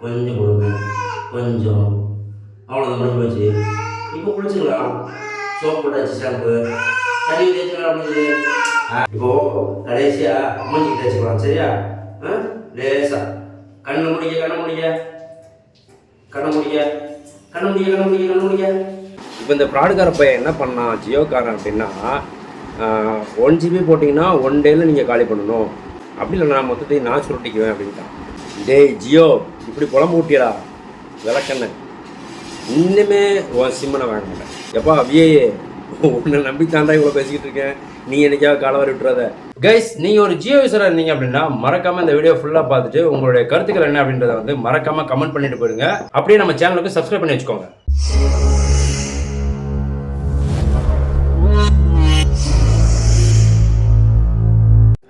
கொஞ்சம் கொடுங்க, கொஞ்சம், அவ்வளோதான் முடிஞ்சு போச்சு. இப்போ குளிச்சுக்கலாம். சோப்பு போட்டாச்சு, ஷாம்பு தண்ணி தேய்ச்சிக்கலாம் முடிஞ்சது. இப்போது கடைசியாக மூஞ்சிக்கு தேய்ச்சிக்கலாம். சரியா? லேசா கண்ணை முடிக்க, கண்ணை முடிக்க, கண்ணை முடிக்க, கண்ணை முடிக்க, கண்ணை முடிக்க, கண்ணை முடிக்க. இப்போ இந்த ப்ராடுக்கார பையன் என்ன பண்ணான் ஜியோக்காரன் அப்படின்னா, 1 GB போட்டிங்கன்னா 1 டேயில் நீங்கள் காலி பண்ணணும், அப்படி இல்லை நான் மொத்தத்தையும் நான் சுருட்டிக்குவேன் அப்படின்ட்டான். டேய் ஜியோ, இப்படி குழம்பு ஊட்டியடா விளக்கண்ண, இன்னுமே உன் சிம்மனை வாங்க மாட்டேன். எப்பா விஏஏ, உன்னை நம்பித்தாண்டா இவ்வளோ பேசிக்கிட்டு இருக்கேன், நீ என்னைக்காவது காலவாரி விட்டுறாத. கைஸ், நீங்கள் ஒரு ஜியோ யூஸராக இருந்தீங்க அப்படின்னா மறக்காமல் இந்த வீடியோ ஃபுல்லாக பார்த்துட்டு உங்களுடைய கருத்துக்கள் என்ன அப்படின்றத வந்து மறக்காமல் கமெண்ட் பண்ணிட்டு போயிடுங்க. அப்படியே நம்ம சேனலுக்கு சப்ஸ்கிரைப் பண்ணி வச்சுக்கோங்க.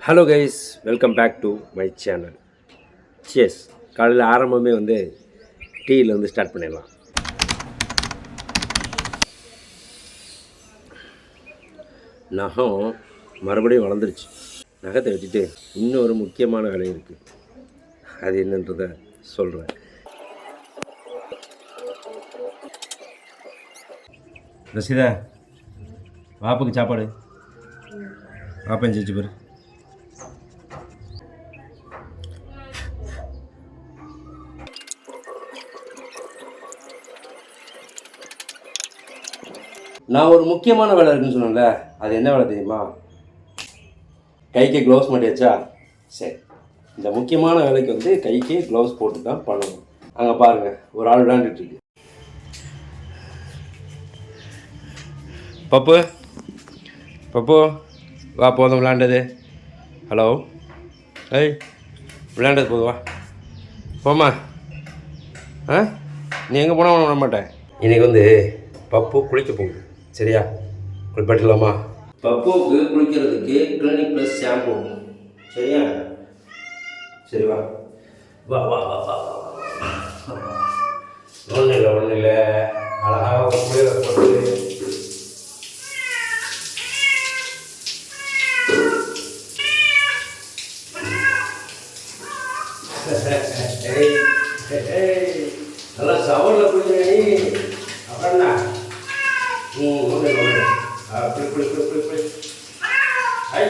Hello guys, welcome back to my channel. Cheers. காலையில் ஆரம்பமே வந்து டீயில் வந்து ஸ்டார்ட் பண்ணிடலாம். நகம் மறுபடியும் வளர்ந்துருச்சு. நகத்தை வச்சுட்டு இன்னொரு முக்கியமான வேலை இருக்குது, அது என்னன்றதை சொல்கிறேன். ரசிதா, வாப்புக்கு சாப்பாடு. வாப்பன் செஞ்சு பாரு. நான் ஒரு முக்கியமான வேலை இருக்குன்னு சொன்னேன்ல, அது என்ன வேலை தெரியுமா? கைக்கு க்ளவுஸ் மாட்டியாச்சா? சரி, இந்த முக்கியமான வேலைக்கு வந்து கைக்கு க்ளவுஸ் போட்டு தான் பண்ணணும். அங்கே பாருங்கள், ஒரு ஆள் விளையாண்டுட்டு இருக்கு. பப்பு, பப்பு வா, போதும் விளையாண்டது. ஹலோ, ஏய், விளையாண்டது போதும், வா போமா. நீ எங்கே போனால் விட மாட்டேன். இன்றைக்கி வந்து பப்பு குளிக்க போகுது. சரியா? குளிப்பாட்டலாமா? பப்புவுக்கு குளிக்கிறதுக்கு கிளினிக் ப்ளஸ் ஷாம்பு. சரியா? சரி, வா வா வா வா வா. ஒன்றும் இல்லை, ஒன்றும் இல்லை. அழகாக குளிர போட்டு நல்லா சவரில் குளிக்கிறேன். அப்படின்னா ஒன்று ஒன்று அப்படி குளி குளி குளி குளி. ஐ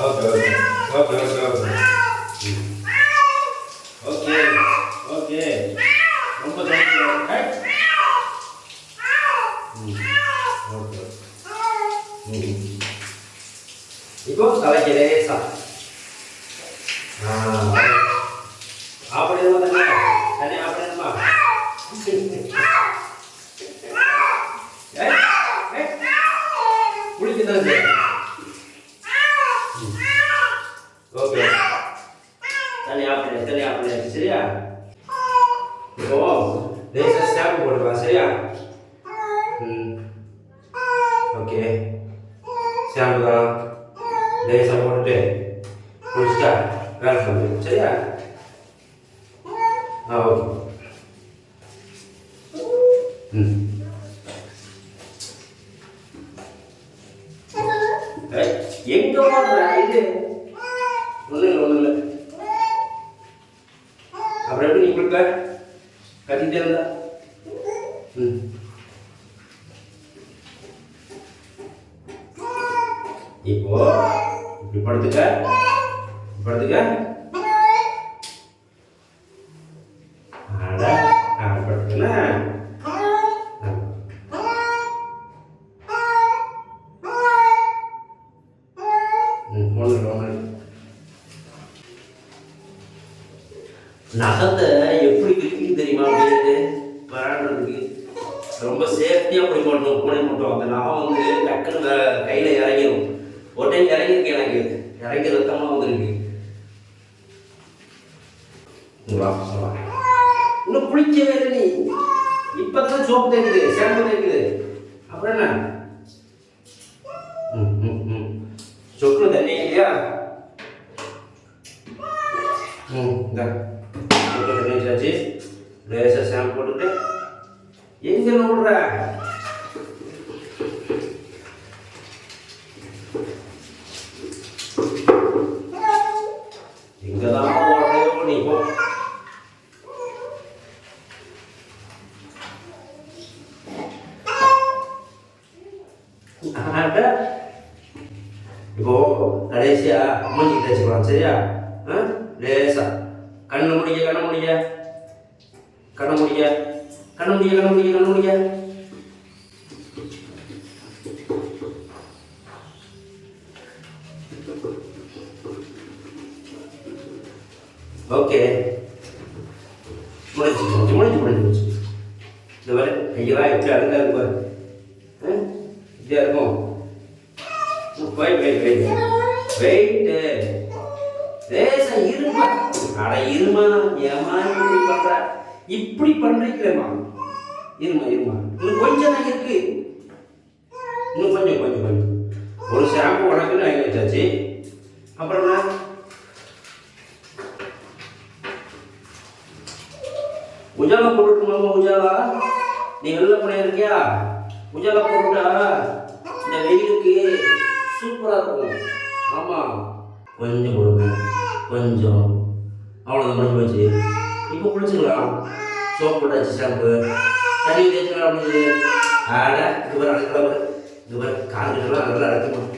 okay okay okay okay okay okay okay. ரொம்ப இப்போ தலைக்கு லேசா அப்படியே தண்ணி அப்படியேமா. குளிக்குதான். ஓகே, தண்ணி அப்படியே, தண்ணி அப்படியே. சரியா? இப்போ லேசாக ஸ்டாம்பு போட்டுக்கலாம். சரியா? ஓகே, ஸ்டாம்பு தான் லேசாக போட்டுட்டு குளிச்சுட்டா வேலை பண்ணு. சரியா? ஓகே. எங்க இது ஒன்றும் இல்லை, ஒன்றும் இல்லை. அப்புறம் எப்படி நீ குளிப்ப? கத்திட்டே இருந்தா. இப்போ இப்படி படுத்துக்க, படுத்துக்க. நகத்தை எப்படி கிளிக்கு தெரியுமா? அப்படின்ட்டு விளையாடுறதுக்கு ரொம்ப சேஃப்டியாக போய் போட்டோம். பூனை போட்டோம். அந்த நகம் வந்து டக்குன்னு கையில் இறங்கிடும். ஒரு டைம் இறங்கிருக்கு, எனக்கு இறங்கி ரத்தமாக வந்துருக்கு. இன்னும் குளிக்கவே இல்லை நீ. இப்பதான் சோப்பு தேய்க்குது, ஷாம்பு தேய்க்குது. அப்புறம் என்ன? சொக்கு தண்ணி இல்லையா? இந்த சொக்கு தண்ணி வச்சாச்சு. லேசாக ஷாம்பு போட்டுட்டு எங்கே விடுற? இப்போ கடைசியா மூஞ்சி தேய்ச்சிக்கலாம் சரியா? லேசா கண்ணு முடிய கண்ணு முடிய கண்ணு முடிய கண்ணு முடிய கண்ணு முடிய கண்ணு முடிய. ஓகே முடிஞ்சு முடிஞ்சு முடிஞ்சு முடிஞ்சு. இந்த மாதிரி ஐயா எப்படி அழகா இருக்கு பாரு. இப்படியா இருக்கும். வெயிட் வெயிட் வெயிட் வெயிட்டு லேசா இருமா. அட இருமா ஏமா இப்படி பண்ற? இப்படி பண்றீங்களேம்மா. இருமா இருமா இன்னும் கொஞ்சம் தான் இருக்கு. இன்னும் கொஞ்சம் கொஞ்சம் கொஞ்சம். ஒரு ஷாம்பு உனக்குன்னு வாங்கி வச்சாச்சு. அப்புறம் என்ன உஜாலா போட்டுட்டுமாமா? உஜாலா நீ வெளில போன இருக்கியா? உஜாலா போட்டுட்டா இந்த வெயிலுக்கு சூப்பராக இருக்கும். ஆமாம் கொஞ்சம் கொடுங்க கொஞ்சம். அவ்வளோதான் முடிஞ்சு போச்சு. இப்போ குளிச்சுக்கலாம். சோப்பு போட்டாச்சு ஷாம்பு தண்ணி தேய்ச்சிக்கலாம் அப்படின்னு. ஆட இது வரை அடக்கலாம். இது வரை காஞ்சிடலாம் நல்லா அடக்கணும்.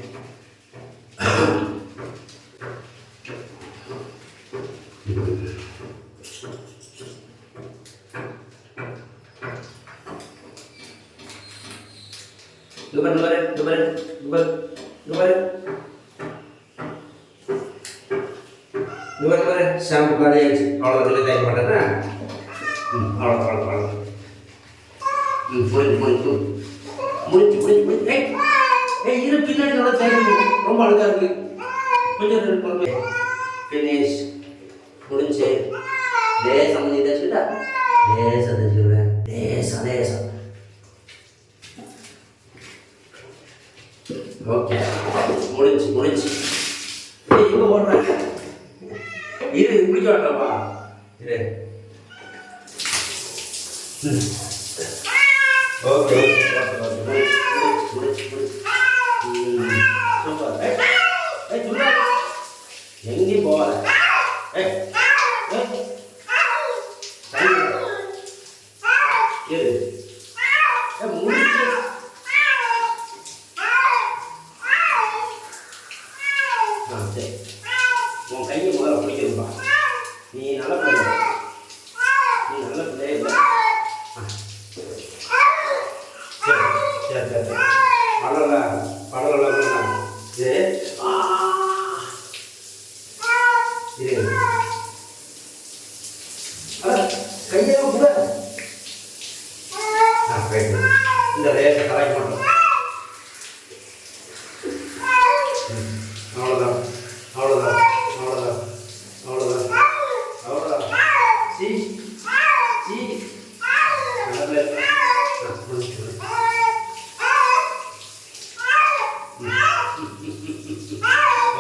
ஷாம்பு காலி ஆயிடுச்சு. அவ்வளோ தேய்க்க மாட்டேன்னா அவ்வளோ அவ்வளோ அவ்வளோ முடிஞ்சு முடிஞ்சு முடிஞ்சு முடிஞ்சு முடிஞ்சு. ஏய் இரு பின்னாடி நல்லா தேய்க்கணும். ரொம்ப அழுக்காக இருக்கு. கொஞ்சம் ஃபினிஷ் முடிஞ்சு. லேசாக முடிஞ்சு தேய்ச்சிட்டா லேசாக தேய்ச்சிக்கிறேன். லேசாக லேசாக. ஓகே முடிஞ்சு முடிஞ்சு. எங்கே ஓடுறேன்? இரு குளிக்க வேண்டாமா? இரு. ஓகே எங்கேயும் போவாத. இரு முடிச்சு. சரி உன் கையை முதல்ல பிடிக்கிறதுப்பா. நீ நல்ல பிள்ளை. நீ நல்ல பிள்ளை இல்லை. சரி சரி சரி பரவாயில்ல பரவாயில்ல. இது இது கையை கூட இந்த லேசை கலாய்க்க மாட்டோம். அவ்வளோதான் அவ்வளோதான் அவ்வளோதான் அவ்வளோதான் அவ்வளோதான். சி சி நல்ல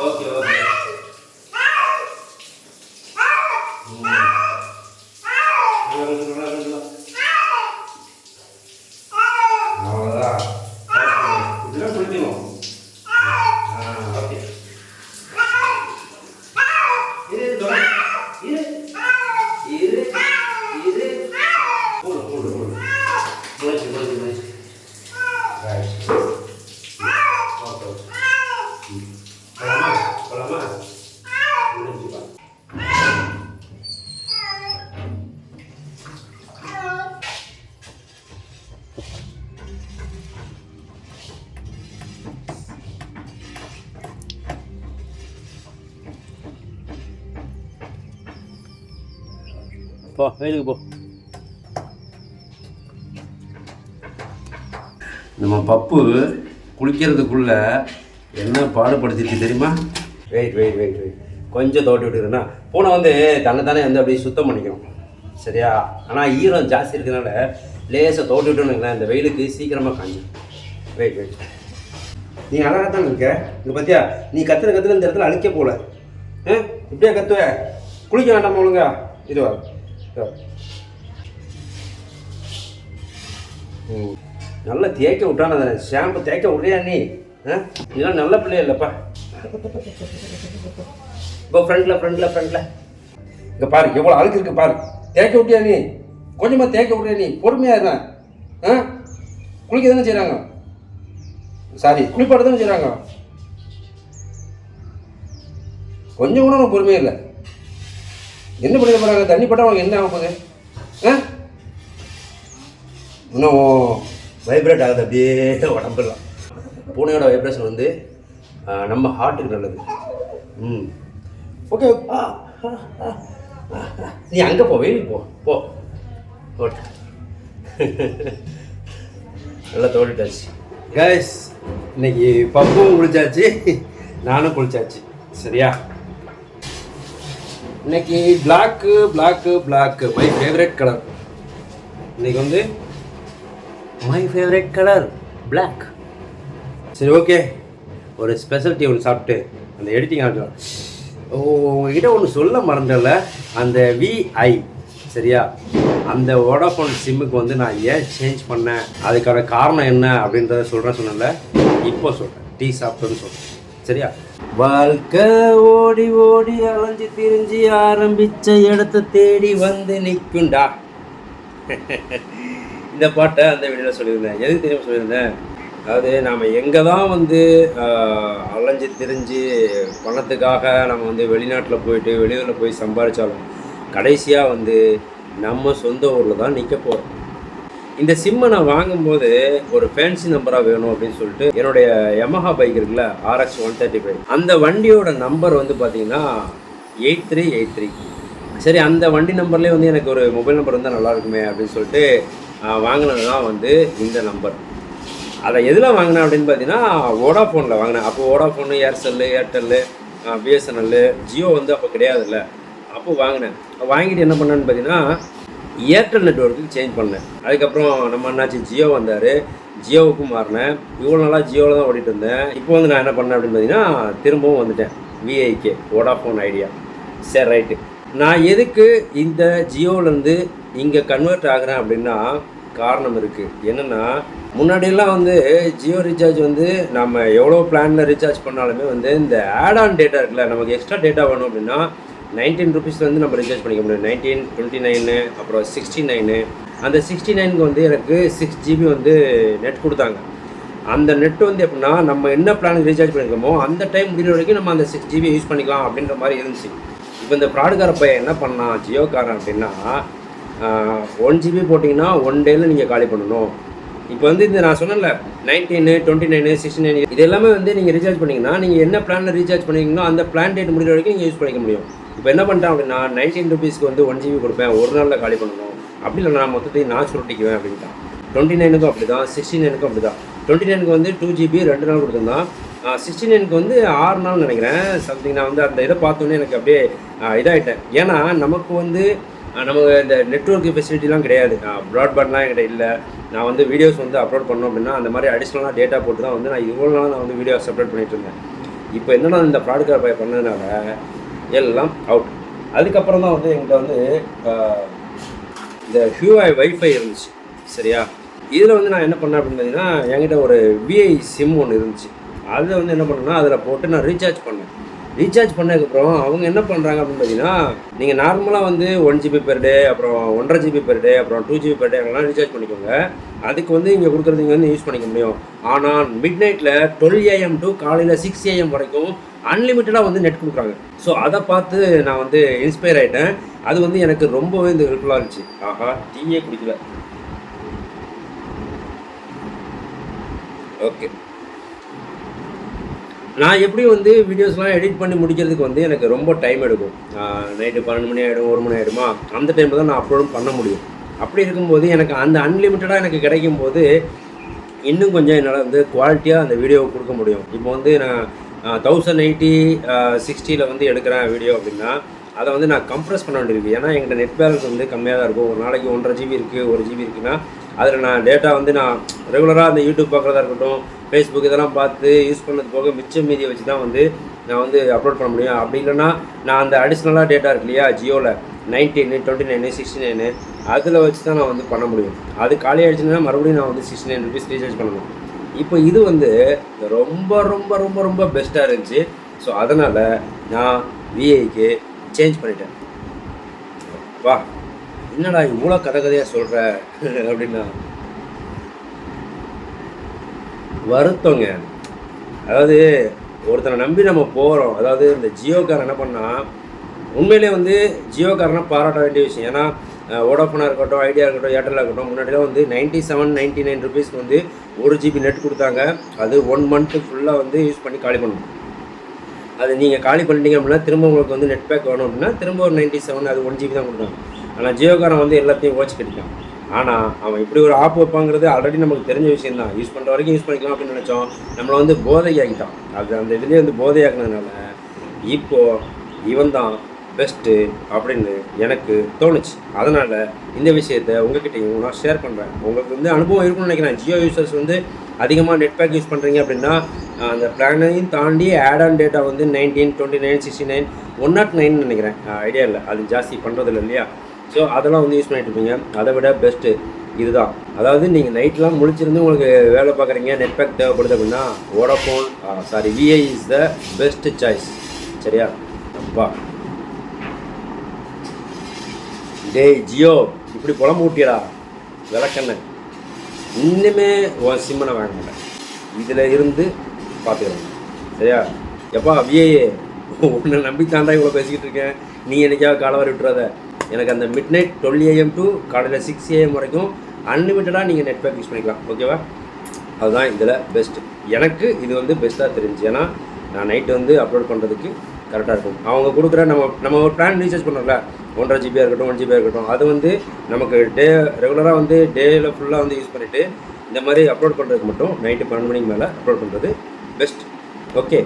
ஓகே ஓகே. அவ்வளோதான் இதெல்லாம் குளிக்கணும். ஓகே இரு இரு இரு இரு. போடு போடு போடு. முடிச்சு முடிச்சு முடிச்சு. போலாமா போலாமா? முடிஞ்சுப்பா. போ வெயிலுக்கு போ. நம்ம பப்பு குளிக்கிறதுக்குள்ள என்ன பாடுபடுத்திட்டு தெரியுமா? வெயிட் வெயிட் வெயிட் வெயிட் கொஞ்சம் தோட்டி விட்டுக்கிறேன்னா பூனை வந்து தன்னை வந்து அப்படியே சுத்தம் பண்ணிக்கணும் சரியா? ஆனால் ஈரம் ஜாஸ்தி இருக்கிறதுனால லேசாக தோட்டி விட்டுன்னு இந்த வெயிலுக்கு சீக்கிரமாக காஞ்சிடும். Wait wait. நீ அழகாக தான் இருக்க. இங்கே பார்த்தியா நீ கத்துற இந்த இடத்துல அழிக்க போகல. இப்படியே கத்துவ. குளிக்க வேண்டாமா ஒழுங்கா? இதுவா நல்லா தேய்க்க விட்டான தானே. ஷாம்பு தேய்க்க விட்றியா நீ? இதெல்லாம் நல்ல பிள்ளையா இல்லைப்பா. இப்போ ஃப்ரண்ட்ல ஃப்ரண்ட்ல ஃப்ரண்ட்ல இங்கே பாரு எவ்வளோ அழுக்கு இருக்கு பாரு. தேய்க்க விட்டியா நீ? கொஞ்சமாக தேய்க்க விட்றியா நீ? பொறுமையாக இருந்தேன். குளிக்க தானே செய்கிறாங்க. சாரி குளிப்பாடு தானே செய்கிறாங்க. கொஞ்சம் கூட உனக்கு பொறுமையே இல்லை. என்ன பண்ணிட போகிறாங்க? தண்ணி பட்டால் உனக்கு என்ன ஆக போகுது? இன்னும் வைப்ரேட் ஆகுது அப்படியே உடம்புலாம். பூனையோட வைப்ரேஷன் வந்து நம்ம ஹார்ட்டுக்கு நல்லது. ஓகே, நீ அங்கே போ, வெயிலுக்கு போ போ. நல்லா தோண்டிட்டாச்சு கைஸ். இன்னைக்கு பப்புவும் குளிச்சாச்சு, நானும் குளிச்சாச்சு. சரியா? இன்னைக்கு பிளாக்கு மை ஃபேவரட் கலர். இன்னைக்கு வந்து மை ஃபேவரட் கலர் பிளாக். சரி, ஓகே. ஒரு ஸ்பெஷல் டீ ஒன்று சாப்பிட்டு அந்த எடிட்டிங் ஆகலாம். உங்ககிட்ட ஒன்று சொல்ல மறந்தல, அந்த விஐ சரியா, அந்த வோடாஃபோன் சிம்முக்கு வந்து நான் ஏன் சேஞ்ச் பண்ணேன், அதுக்கான காரணம் என்ன அப்படின்றத சொன்னேன்ல. இப்போ சொல்கிறேன், டீ சாப்பிட்டோன்னு சொல்கிறேன். சரியா? வாழ்க்கை ஓடி ஓடி அலைஞ்சு திரிஞ்சு ஆரம்பித்த இடத்த தேடி வந்து நிற்குண்டா. இந்த பாட்டை அந்த வீடியோவில் சொல்லியிருந்தேன். எதுக்கு தெரியாமல் சொல்லியிருந்தேன்? அதாவது நாம் எங்கே தான் வந்து அலைஞ்சு திரிஞ்சு பணத்துக்காக நம்ம வந்து வெளிநாட்டில் போயிட்டு வெளியூரில் போய் சம்பாதிச்சாலும் கடைசியாக வந்து நம்ம சொந்த ஊரில் தான் நிற்க போகிறோம். இந்த சிம்மை நான் வாங்கும்போது ஒரு ஃபேன்சி நம்பராக வேணும் அப்படின்னு சொல்லிட்டு என்னுடைய யமஹா பைக் இருக்குல்ல, RX 135, அந்த வண்டியோட நம்பர் வந்து பார்த்திங்கன்னா 8383. சரி, அந்த வண்டி நம்பர்லேயே வந்து எனக்கு ஒரு மொபைல் நம்பர் இருந்தால் நல்லாயிருக்குமே அப்படின்னு சொல்லிட்டு வாங்கினது தான் வந்து இந்த நம்பர். அதை எதில் வாங்கினேன் அப்படின்னு பார்த்தீங்கன்னா வோடாஃபோனில் வாங்கினேன். அப்போ வோடாஃபோனு, ஏர்டெல்லு, பிஎஸ்என்எல், ஜியோ வந்து அப்போ கிடையாதுல்ல. அப்போ வாங்கினேன். வாங்கிட்டு என்ன பண்ணேன்னு பார்த்தீங்கன்னா ஏர்டெல் நெட்வொர்க்குக்கு சேஞ்ச் பண்ணேன். அதுக்கப்புறம் நம்ம என்னாச்சு, ஜியோ வந்தார், ஜியோவுக்கும் மாறினேன். இவ்வளோ நாளாக ஜியோவில் தான் ஓடிட்டு இருந்தேன். இப்போ வந்து நான் என்ன பண்ணேன் அப்படின்னு பார்த்தீங்கன்னா திரும்பவும் வந்துட்டேன் விஐகே, வோடாஃபோன் ஐடியா. சரி, ரைட்டு. நான் எதுக்கு இந்த ஜியோவிலேருந்து இங்கே கன்வெர்ட் ஆகிறேன் அப்படின்னா காரணம் இருக்குது. என்னென்னா, முன்னாடியெல்லாம் வந்து ஜியோ ரீசார்ஜ் வந்து நம்ம எவ்வளோ பிளானில் ரீசார்ஜ் பண்ணாலுமே வந்து இந்த ஆட் ஆன் டேட்டா இருக்குல்ல, நமக்கு எக்ஸ்ட்ரா டேட்டா வேணும் அப்படின்னா 19 ருபீஸ்லேருந்து நம்ம ரீசார்ஜ் பண்ணிக்க முடியும். 19, 29, அப்புறம் 69. அந்த 69க்கு வந்து எனக்கு 6 GB வந்து நெட் கொடுத்தாங்க. அந்த நெட் வந்து எப்படின்னா நம்ம என்ன பிளானுக்கு ரீசார்ஜ் பண்ணியிருக்கோமோ அந்த டைம் முடிகிற வரைக்கும் நம்ம அந்த 6 GB யூஸ் பண்ணிக்கலாம் அப்படின்ற மாதிரி இருந்துச்சு. இப்போ இந்த ஃப்ராடுக்கார பையன் என்ன பண்ணான், ஜியோக்காரன் அப்படின்னா 1 GB போட்டிங்கன்னா 1 டேயில் நீங்கள் காலி பண்ணணும். இப்போ வந்து இந்த நான் சொன்னேன்ல 19, 29, 69 இது எல்லாமே வந்து நீங்கள் ரீசார்ஜ் பண்ணிங்கன்னா நீங்கள் என்ன பிளானில் ரீசார்ஜ் பண்ணிங்கன்னா அந்த பிளான் டேட் முடிகிற வரைக்கும் நீங்கள் யூஸ் பண்ணிக்க முடியும். இப்போ என்ன பண்ணிட்டேன் அப்படின்னா 19 ருபீஸ்க்கு வந்து 1 GB கொடுப்பேன், ஒரு நாளில் காலி பண்ணணும். அப்படி இல்லை, நான் மொத்தத்தையும் நான் சுருட்டிக்குவேன் அப்படின்ட்டான். 29க்கும் அப்படி தான், 69க்கும் அப்படி தான். 29க்கு வந்து 2 GB 2 நாள் கொடுத்துருந்தான். 69க்கு வந்து 6 நாள் நினைக்கிறேன் சம்திங். நான் வந்து அந்த இதை பார்த்தோன்னே எனக்கு அப்படியே இதாகிட்டேன். ஏன்னா நமக்கு வந்து நமக்கு இந்த நெட்வொர்க் ஃபெசிலிட்டிலாம் கிடையாது, ப்ராட்பேண்ட்லாம் என்கிட்ட இல்லை. நான் வந்து வீடியோஸ் வந்து அப்லோட் பண்ணோம் அப்படின்னா அந்த மாதிரி அடிஷ்னலாக டேட்டா போட்டு தான் வந்து நான் இவ்வளோ நாள் நான் வந்து வீடியோஸ் அப்லோட் பண்ணிகிட்டு இருந்தேன். இப்போ என்னென்னா இந்த ஃப்ராடுக்கார பை பண்ணதுனால எல்லாம் அவுட். அதுக்கப்புறம் தான் வந்து என்கிட்ட வந்து இந்த ஹியூஐ வைஃபை இருந்துச்சு. சரியா? இதில் வந்து நான் என்ன பண்ணேன் அப்படின்னு பார்த்தீங்கன்னா என்கிட்ட ஒரு விஐ சிம் ஒன்று இருந்துச்சு. அதை வந்து என்ன பண்ணேன்னா அதில் போட்டு நான் ரீசார்ஜ் பண்ணேன். ரீசார்ஜ் பண்ணதுக்கப்புறம் அவங்க என்ன பண்ணுறாங்க அப்படின்னு பார்த்தீங்கன்னா நீங்கள் நார்மலாக வந்து 1 GB பெர் டே, அப்புறம் 1.5 GB பெர் டே, அப்புறம் 2 GB பெர் டே எல்லாம் ரீசார்ஜ் பண்ணிக்கோங்க. அதுக்கு வந்து இங்கே கொடுக்குறது இங்கே வந்து யூஸ் பண்ணிக்க முடியும். ஆனால் மிட் நைட்டில் 12 AM டு காலையில் 6 AM வரைக்கும் அன்லிமிட்டடாக வந்து நெட் கொடுக்குறாங்க. ஸோ அதை பார்த்து நான் வந்து இன்ஸ்பயர் ஆகிட்டேன். அது வந்து எனக்கு ரொம்பவே இந்த ஹெல்ப்ஃபுல்லாக இருந்துச்சு. ஆஹா, டீயே குடிக்கல. ஓகே, நான் எப்படி வந்து வீடியோஸ்லாம் எடிட் பண்ணி முடிக்கிறதுக்கு வந்து எனக்கு ரொம்ப டைம் எடுக்கும். நைட்டு 12 மணி ஆகிடும், 1 மணி ஆகிடுமா, அந்த டைமில் தான் நான் அப்லோடும் பண்ண முடியும். அப்படி இருக்கும்போது எனக்கு அந்த அன்லிமிட்டடாக எனக்கு கிடைக்கும் போது இன்னும் கொஞ்சம் என்னால் வந்து குவாலிட்டியாக அந்த வீடியோவை கொடுக்க முடியும். இப்போ வந்து நான் 1080x60 வந்து எடுக்கிறேன் வீடியோ அப்படின்னா அதை வந்து நான் கம்ப்ரஸ் பண்ண வேண்டியிருக்கு. ஏன்னா எங்கிட்ட நெட் பேலன்ஸ் வந்து கம்மியாக தான் இருக்கும். ஒரு நாளைக்கு 1.5 GB இருக்குது, 1 GB இருக்குன்னா அதில் நான் டேட்டா வந்து நான் ரெகுலராக அந்த யூடியூப் பார்க்குறதா இருக்கட்டும், ஃபேஸ்புக் இதெல்லாம் பார்த்து யூஸ் பண்ணது போக மிச்சம் மீதியை வச்சு தான் வந்து நான் வந்து அப்லோட் பண்ண முடியும். அப்படி இல்லைன்னா நான் அந்த அடிஷ்னலாக டேட்டா இருக்கு இல்லையா ஜியோவில் 19, 29, 69 அதில் வச்சு தான் நான் வந்து பண்ண முடியும். அது காலி ஆகிடுச்சுன்னா மறுபடியும் நான் வந்து 69 ருபீஸ் ரீசார்ஜ் பண்ணணும். இப்போ இது வந்து ரொம்ப ரொம்ப ரொம்ப ரொம்ப பெஸ்ட்டாக இருந்துச்சு. ஸோ அதனால் நான் விஐக்கு சேஞ்ச் பண்ணிட்டேன். வா, என்னடா இவ்வளோ கதையாக சொல்கிற அப்படின்னா வருத்தங்க. அதாவது ஒருத்தரை நம்பி நம்ம போகிறோம். அதாவது இந்த ஜியோக்காரன் என்ன பண்ணால் உண்மையிலே வந்து ஜியோக்காரனை பாராட்ட வேண்டிய விஷயம். ஏன்னா வோடாஃபோனாக இருக்கட்டும், ஐடியா இருக்கட்டும், ஏர்டெல்லாக இருக்கட்டும், முன்னாடிலாம் வந்து 97-99 ருபீஸ்க்கு வந்து 1 GB நெட் கொடுத்தாங்க. அது 1 மந்த்து ஃபுல்லாக வந்து யூஸ் பண்ணி காலி பண்ணணும். அது நீங்கள் காலி பண்ணிட்டீங்க அப்படின்னா திரும்ப உங்களுக்கு வந்து நெட் பேக் வேணும் அப்படின்னா திரும்ப ஒரு 97 அது 1 GB தான் கொடுத்தாங்க. ஆனால் ஜியோக்காரன் வந்து எல்லாத்தையும் ஓச்சு கட்டிட்டான். ஆனால் அவன் இப்படி ஒரு ஆப் வைப்பாங்கிறது ஆல்ரெடி நமக்கு தெரிஞ்ச விஷயம் தான். யூஸ் பண்ணுற வரைக்கும் யூஸ் பண்ணிக்கலாம் அப்படின்னு நினச்சோம். நம்மளை வந்து போதையாக்கிட்டான். அது அந்த இதுலேயே வந்து போதையாக்குனதுனால இப்போது இவன் தான் பெஸ்ட்டு அப்படின்னு எனக்கு தோணுச்சு. அதனால் இந்த விஷயத்தை உங்கள்கிட்டையும் நான் ஷேர் பண்ணுறேன். உங்களுக்கு வந்து அனுபவம் இருக்குன்னு நினைக்கிறேன். ஜியோ யூசர்ஸ் வந்து அதிகமாக நெட் பேக் யூஸ் பண்ணுறீங்க அப்படின்னா அந்த பிளானையும் தாண்டி ஆட் ஆன் டேட்டா வந்து 19, 29, 69, 109 நினைக்கிறேன். ஐடியா இல்லை, அது ஜாஸ்தி பண்ணுறதில்ல இல்லையா. ஸோ அதெல்லாம் வந்து யூஸ் பண்ணிட்டு இருப்பீங்க. அதை விட பெஸ்ட்டு இதுதான். அதாவது நீங்கள் நைட்லாம் முழிச்சிருந்து உங்களுக்கு வேலை பார்க்குறீங்க, நெட் பேக் தேவைப்படுது அப்படின்னா Vodafone VI is the best choice. சரியா? அப்பா டேய் ஜியோ இப்படி புலம்பு ஊட்டியடா விளக்கண்ண. இன்னுமே உன் சிம்மனை வாங்க மாட்டேன். இதில் இருந்து பார்த்துக்கிறேன். சரியா? எப்பா விஏ உன்னை நம்பித்தாண்டா இவ்வளோ பேசிக்கிட்டு இருக்கேன். நீ என்னைக்காவது காலவாரி விட்டுறாத. எனக்கு அந்த மிட் நைட் 12 AM டு காலையில் 6 AM வரைக்கும் அன்லிமிட்டடாக நீங்கள் நெட் பேக் யூஸ் பண்ணிக்கலாம். ஓகேவா? அதுதான் இதில் பெஸ்ட்டு. எனக்கு இது வந்து பெஸ்ட்டாக தெரிஞ்சு. ஏன்னா நான் நைட்டு வந்து அப்லோட் பண்ணுறதுக்கு கரெக்டாக இருக்கும். அவங்க கொடுக்குற நம்ம ஒரு பிளான் ரீசார்ஜ் பண்ணுறோம்ல, 1.5 GB இருக்கட்டும், 1 GB இருக்கட்டும், அது வந்து நமக்கு ரெகுலராக வந்து டேயில் ஃபுல்லாக வந்து யூஸ் பண்ணிவிட்டு இந்த மாதிரி அப்லோட் பண்ணுறதுக்கு மட்டும் நைட்டு 12 மணிக்கு மேலே அப்லோட் பண்ணுறது பெஸ்ட். ஓகே,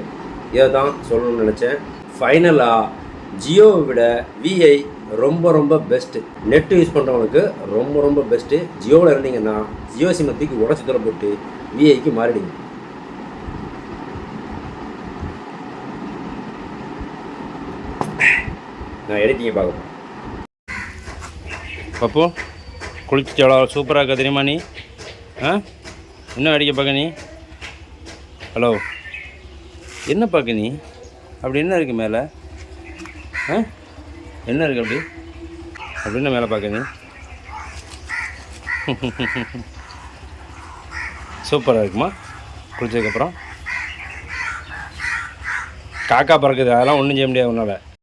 இதை தான் சொல்லணும்னு நினச்சேன். ஃபைனலாக ஜியோவை விட விஐ ரொம்ப ரொம்ப பெஸ்ட்டு. நெட்டு யூஸ் பண்ணுறவங்களுக்கு ரொம்ப ரொம்ப பெஸ்ட்டு. ஜியோவில் இருந்தீங்கன்னா ஜியோ சிம்மை தூக்கி உடச்சி தூர போட்டு விஐக்கு மாறிடுங்க. நான் எடிட்டிங்கை பார்க்க பப்போ குளிச்சு எவ்வளோ சூப்பராக இருக்க தெரியுமா நீ? என்ன வேடிக்கை பார்க்க நீ? ஹலோ, என்ன பார்க்க நீ? அப்படி என்ன இருக்குது மேலே? என்ன இருக்குது அப்படி அப்படின்னு மேலே பார்க்க நீ? சூப்பராக இருக்குமா குளிச்சதுக்கப்புறம்? காக்கா பறக்குது, அதெல்லாம் ஒன்றும் செய்ய முடியாது உன்னால்.